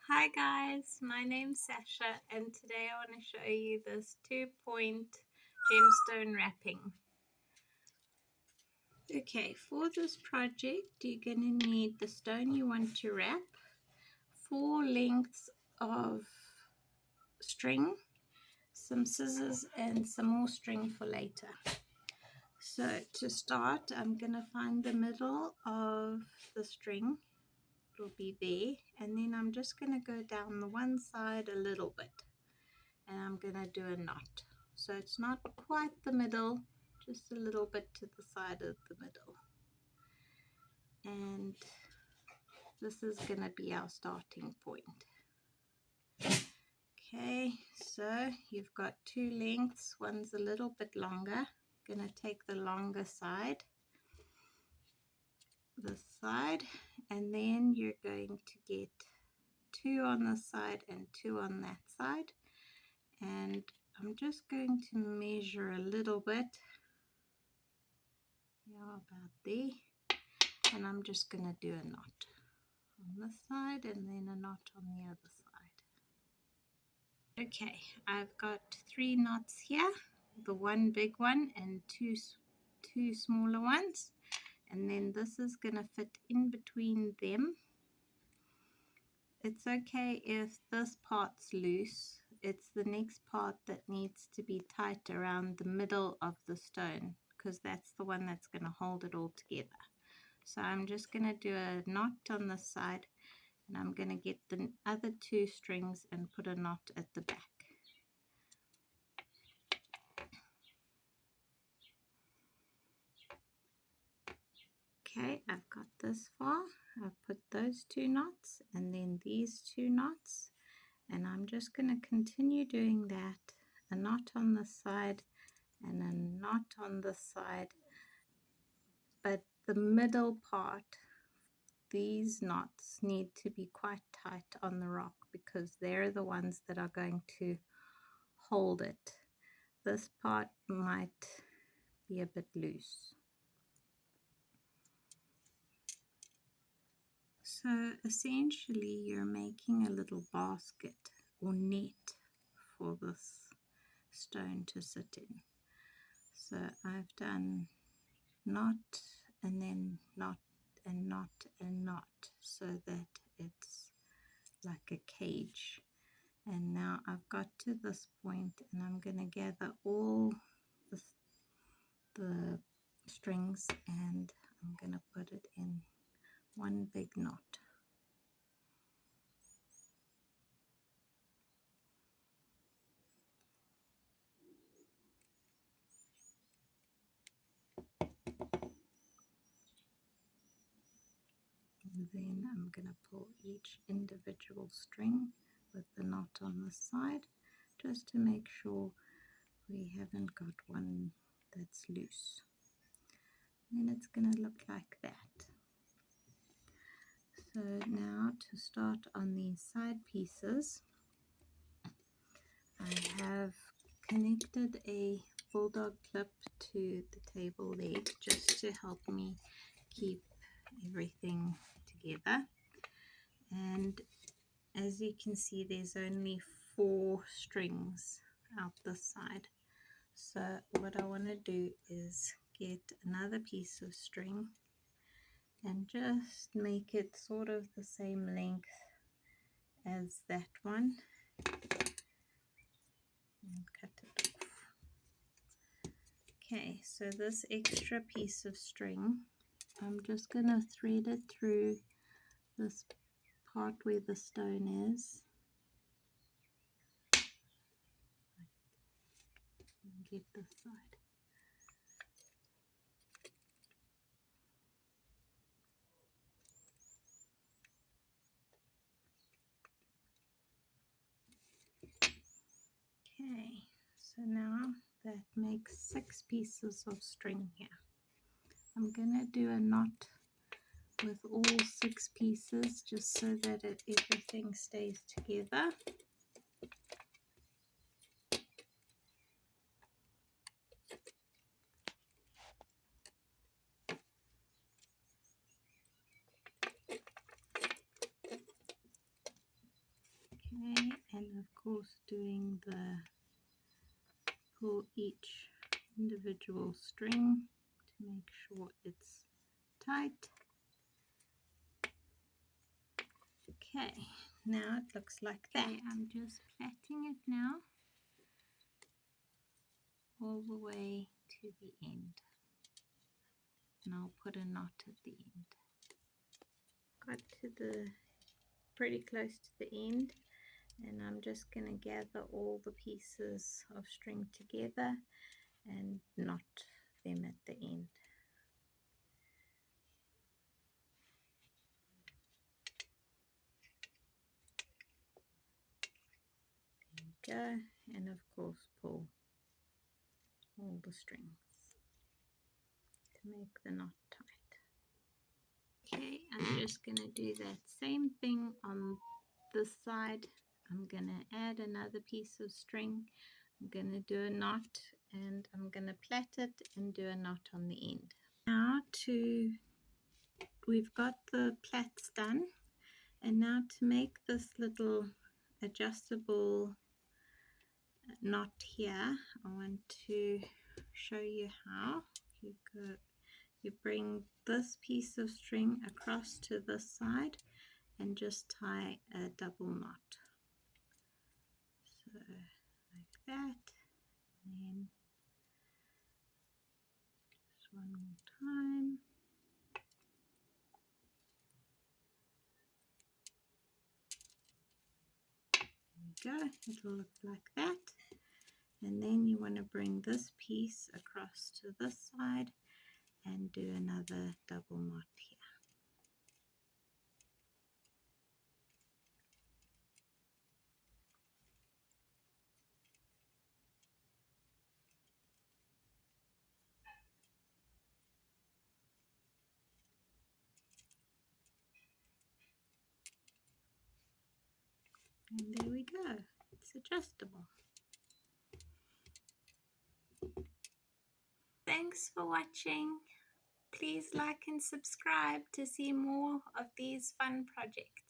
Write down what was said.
Hi guys, my name's Sasha and today I want to show you this 2-point gemstone wrapping. Okay, for this project you're going to need the stone you want to wrap, 4 lengths of string, some scissors and some more string for later. So to start I'm going to find the middle of the string. It'll be there, and then I'm just going to go down the one side a little bit and I'm going to do a knot. So it's not quite the middle, just a little bit to the side of the middle. And this is going to be our starting point. Okay, so you've got 2 lengths, one's a little bit longer. Going to take the longer side, this side, and then you're going to get 2 on this side and 2 on that side. And I'm just going to measure a little bit, about there, and I'm just going to do a knot on this side and then a knot on the other side. Okay, I've got 3 knots here, the one big one and two smaller ones, and then this is going to fit in between them. It's okay if this part's loose, it's the next part that needs to be tight around the middle of the stone, because that's the one that's going to hold it all together. So I'm just going to do a knot on this side, and I'm going to get the other 2 strings and put a knot at the back. Okay, I've got this far. I've put those 2 knots and then these 2 knots, and I'm just going to continue doing that, a knot on this side and a knot on this side, but the middle part, these knots need to be quite tight on the rock because they're the ones that are going to hold it. This part might be a bit loose. So essentially you're making a little basket or net for this stone to sit in. So I've done knot and then knot and knot and knot so that it's like a cage. And now I've got to this point and I'm going to gather all the strings and I'm going to put it in one big knot. And then I'm going to pull each individual string with the knot on the side just to make sure we haven't got one that's loose. Then it's going to look like that. So now to start on these side pieces, I have connected a bulldog clip to the table leg just to help me keep everything together. And as you can see, there's only 4 strings out this side. So what I want to do is get another piece of string and just make it sort of the same length as that one and cut it off. Okay, so this extra piece of string, I'm just going to thread it through this part where the stone is and get this side. Okay, so now that makes 6 pieces of string here. I'm going to do a knot with all 6 pieces just so that everything stays together. Okay, and of course doing the pull each individual string to make sure it's tight. Okay, now it looks like that. Okay, I'm just plaiting it now all the way to the end, and I'll put a knot at the end. Got to the pretty close to the end, and I'm just going to gather all the pieces of string together and knot them at the end. There we go, and of course pull all the strings to make the knot tight. Okay, I'm just going to do that same thing on this side. I'm going to add another piece of string. I'm going to do a knot, and I'm going to plait it and do a knot on the end. Now we've got the plaits done, and now to make this little adjustable knot here, I want to show you how. You bring this piece of string across to this side and just tie a double knot. So like that, and then just one more time. There we go, it'll look like that. And then you want to bring this piece across to this side and do another double knot here. And there we go, it's adjustable. Thanks for watching. Please like and subscribe to see more of these fun projects.